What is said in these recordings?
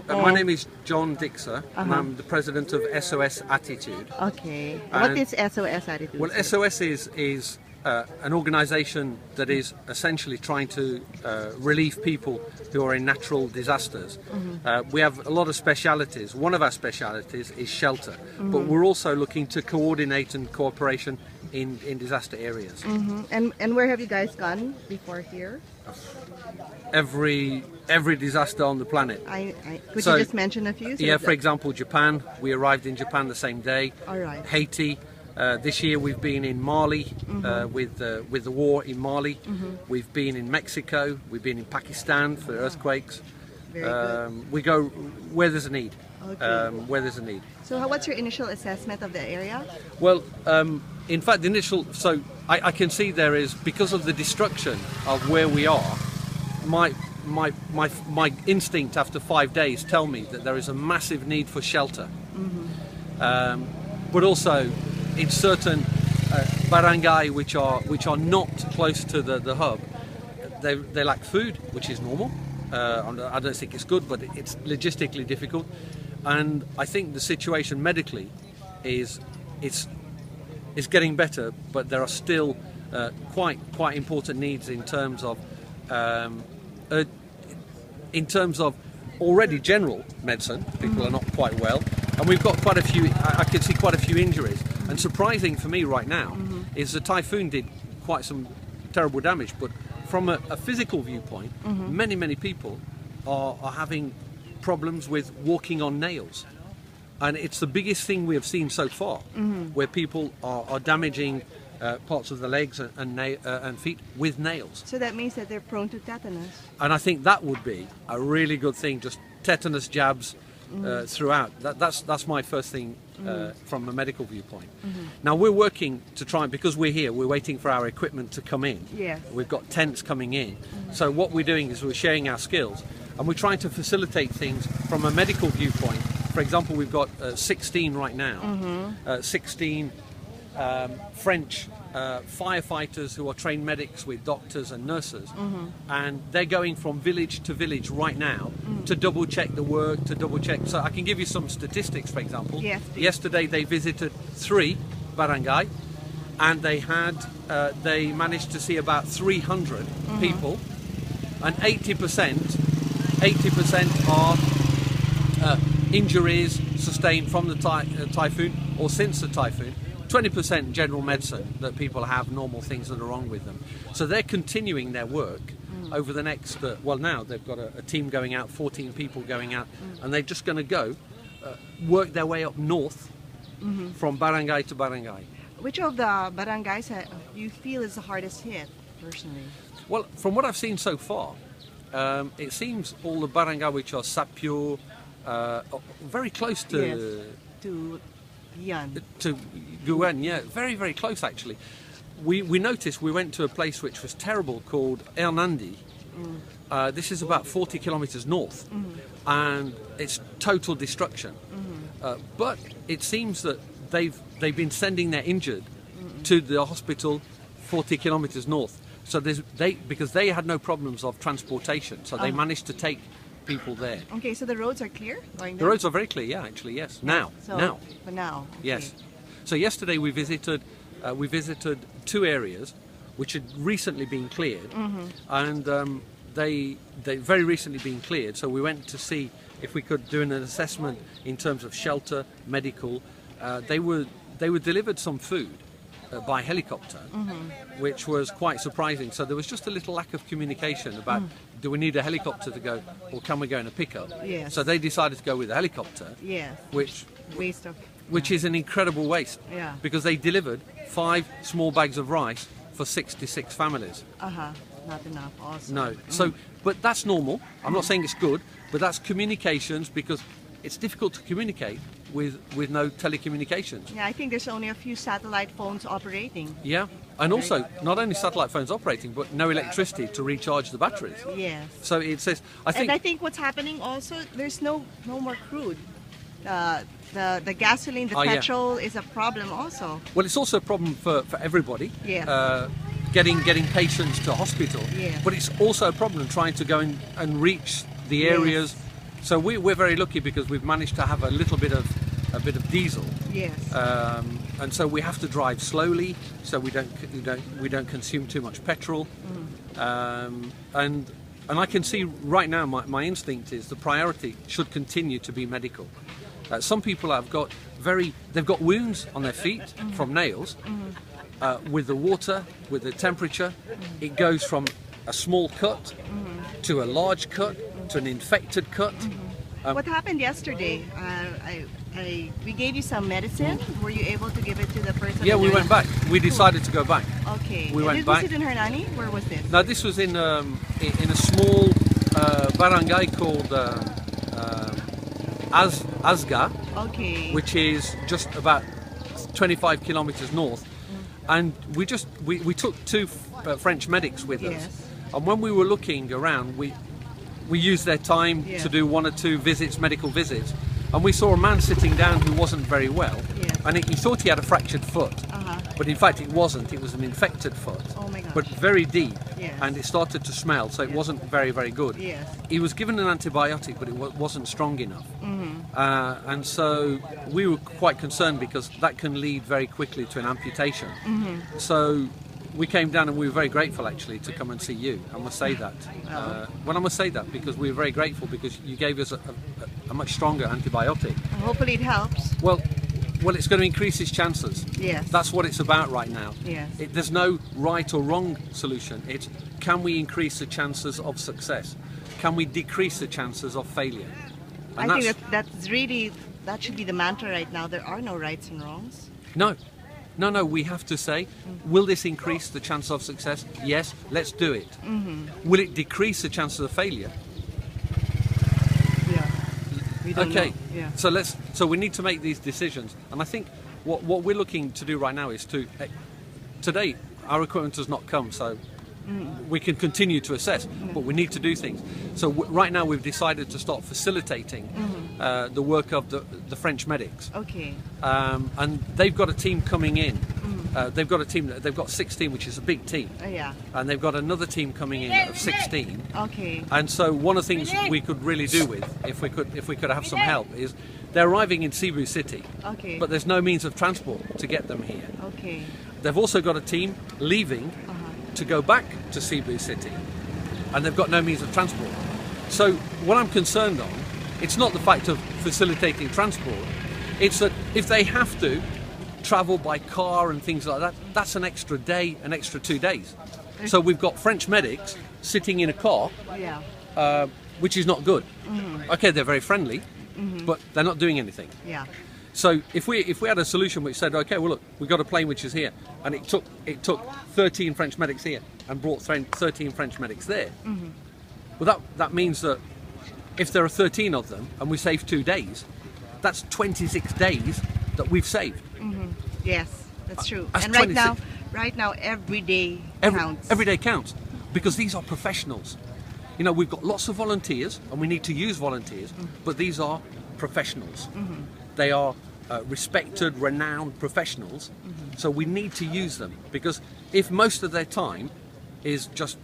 My name is John Diksa, and I'm the president of SOS Attitude. Okay. What is SOS Attitude? Well, SOS is an organisation that is essentially trying to relieve people who are in natural disasters. We have a lot of specialities. One of our specialities is shelter, but we're also looking to coordinate and cooperation in disaster areas. And where have you guys gone before here? Every disaster on the planet. Could you just mention a few? Yeah, for example, Japan. We arrived in Japan the same day. All right. Haiti. This year we've been in Mali with the war in Mali. We've been in Mexico. We've been in Pakistan for earthquakes. Very good. We go where there's a need. Okay. Where there's a need. So what's your initial assessment of the area? Well, in fact, the initial. So I can see there is, because of the destruction of where we are. My instinct after 5 days tell me that there is a massive need for shelter. But also in certain barangay which are not close to the hub, they lack food, which is normal. I don't think it's good, but it's logistically difficult. And I think the situation medically is getting better, but there are still quite important needs in terms of already general medicine. People are not quite well, and we've got quite a few. I can see quite a few injuries. And surprising for me right now is the typhoon did quite some terrible damage. But from a physical viewpoint, many people are having problems with walking on nails, and it's the biggest thing we have seen so far, where people are damaging parts of the legs and feet with nails. So that means that they're prone to tetanus. And I think that would be a really good thing, just tetanus jabs throughout. That's my first thing from a medical viewpoint. Now we're working to try, because we're here, we're waiting for our equipment to come in. Yes. We've got tents coming in. So what we're doing is we're sharing our skills, and we're trying to facilitate things from a medical viewpoint. For example, we've got 16 right now, 16 French firefighters who are trained medics with doctors and nurses, and they're going from village to village right now to double check the work, to double check. So I can give you some statistics. For example, yes, yesterday they visited 3 barangay, and they managed to see about 300 people, and 80% are injuries sustained from the typhoon or since the typhoon. 20% general medicine, that people have normal things that are wrong with them. So they're continuing their work over the next, well, now they've got a team going out, 14 people going out, and they're just going to go work their way up north from barangay to barangay. Which of the barangays do you feel is the hardest hit, personally? Well, from what I've seen so far, it seems all the barangay which are Sapyo, very close to... Yes, to Guen, yeah, very close actually. We noticed, we went to a place which was terrible called Hernandi. This is about 40 kilometers north, and it's total destruction. But it seems that they've been sending their injured to the hospital 40 kilometers north. So because they had no problems of transportation, so they managed to take people there. Okay, so the roads are clear going there? The roads are very clear, yeah, actually, yes. Now. For now. Okay. Yes. So yesterday we visited 2 areas which had recently been cleared, and they very recently been cleared. So we went to see if we could do an assessment in terms of shelter, medical. They were delivered some food by helicopter, which was quite surprising. So there was just a little lack of communication about do we need a helicopter to go, or can we go in a pickup? Yes. So they decided to go with a helicopter. Yes. Which Which is an incredible waste. Yeah. Because they delivered 5 small bags of rice for 66 families. Not enough also. No. So, but that's normal. I'm not saying it's good, but that's communications, because it's difficult to communicate with no telecommunications. Yeah, I think there's only a few satellite phones operating. Yeah. And also, not only satellite phones operating, but no electricity to recharge the batteries. Yes. So it says, I think what's happening also, there's no more crude. The gasoline, the petrol is a problem also. Well, it's also a problem for everybody. Yeah. Getting patients to hospital. Yeah. But it's also a problem trying to go and reach the areas So we're very lucky because we've managed to have a little bit of diesel. Yes. And so we have to drive slowly, so we don't consume too much petrol. And I can see right now my instinct is the priority should continue to be medical. Some people have got they've got wounds on their feet from nails. With the water, with the temperature, it goes from a small cut to a large cut to an infected cut. What happened yesterday? We gave you some medicine. Were you able to give it to the person? Yeah, we went back. We decided to go back. Okay. We went was back. it in Hernani? Where was this? Now this was in a small barangay called Asga, Okay. which is just about 25 kilometers north. And we took two French medics with us. Yes. And when we were looking around, we used their time Yeah. to do 1 or 2 medical visits. And we saw a man sitting down who wasn't very well. Yes. And he thought he had a fractured foot. Uh-huh. But in fact it wasn't, it was an infected foot. Oh my gosh. But very deep. Yes. And it started to smell, so it Yes. wasn't very, very good. Yes. He was given an antibiotic, but it wasn't strong enough. And so we were quite concerned because that can lead very quickly to an amputation. So we came down and we were very grateful actually to come and see you. I must say that. Well, I must say that because we were very grateful because you gave us a much stronger antibiotic. Hopefully it helps. Well, it's going to increase his chances. Yes. That's what it's about right now. Yes. There's no right or wrong solution. It's can we increase the chances of success? Can we decrease the chances of failure? And I think that should be the mantra right now. There are no rights and wrongs. No, we have to say, will this increase the chance of success? Yes, let's do it. Will it decrease the chances of failure? Yeah. We don't Okay, know. Yeah. so we need to make these decisions. And I think what we're looking to do right now is today our equipment has not come, so we can continue to assess, but we need to do things. So right now we've decided to start facilitating the work of the French medics. Okay. And they've got a team coming in. They've got 16, which is a big team. Yeah. And they've got another team coming in of 16. Okay. And so one of the things we could really do with, if we could have some help, is they're arriving in Cebu City, Okay. but there's no means of transport to get them here. Okay. They've also got a team leaving to go back to Cebu City, and they've got no means of transport. So what I'm concerned on, it's not the fact of facilitating transport, it's that if they have to travel by car and things like that, that's an extra day, an extra 2 days. So we've got French medics sitting in a car, Yeah. which is not good. Okay, they're very friendly, but they're not doing anything. Yeah. So if we had a solution which said, okay, well look, we got a plane which is here, and it took 13 French medics here and brought 13 French medics there. Well, that means that if there are 13 of them and we save 2 days, that's 26 days that we've saved. Yes, that's true. That's And 26. right now, every day counts. Every day counts, because these are professionals. You know, we've got lots of volunteers, and we need to use volunteers, but these are professionals. They are respected, renowned professionals, so we need to use them, because if most of their time is just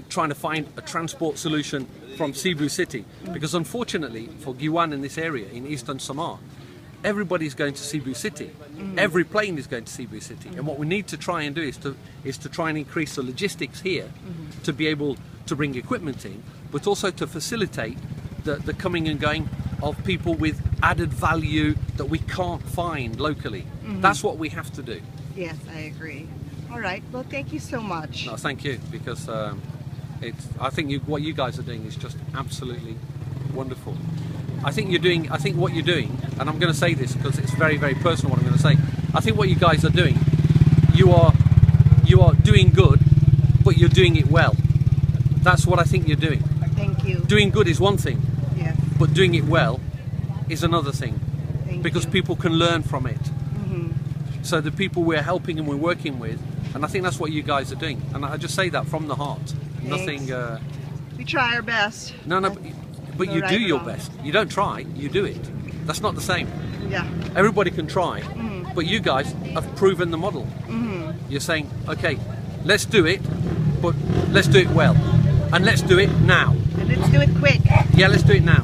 trying to find a transport solution from Cebu City, because unfortunately for Giwan in this area, in eastern Samar, everybody's going to Cebu City. Every plane is going to Cebu City, and what we need to try and do is to try and increase the logistics here to be able to bring equipment in, but also to facilitate the coming and going of people with added value that we can't find locally. That's what we have to do. Yes, I agree. All right. Well, thank you so much. No, thank you, because I think what you guys are doing is just absolutely wonderful. I think what you're doing, and I'm going to say this because it's very, very personal what I'm going to say. I think what you guys are doing, you are doing good, but you're doing it well. That's what I think you're doing. Thank you. Doing good is one thing, Yes. but doing it well is another thing, Thank because you. people can learn from it. So the people we're helping and we're working with, and I think that's what you guys are doing, and I just say that from the heart. Nothing. We try our best. No, but no you right do or your wrong. best. You don't try, you do it. That's not the same. Yeah. Everybody can try, but you guys have proven the model. You're saying, okay, let's do it, but let's do it well, and let's do it now. And let's do it quick. Yeah, let's do it now.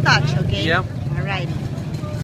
touch, okay? Yeah. Alrighty.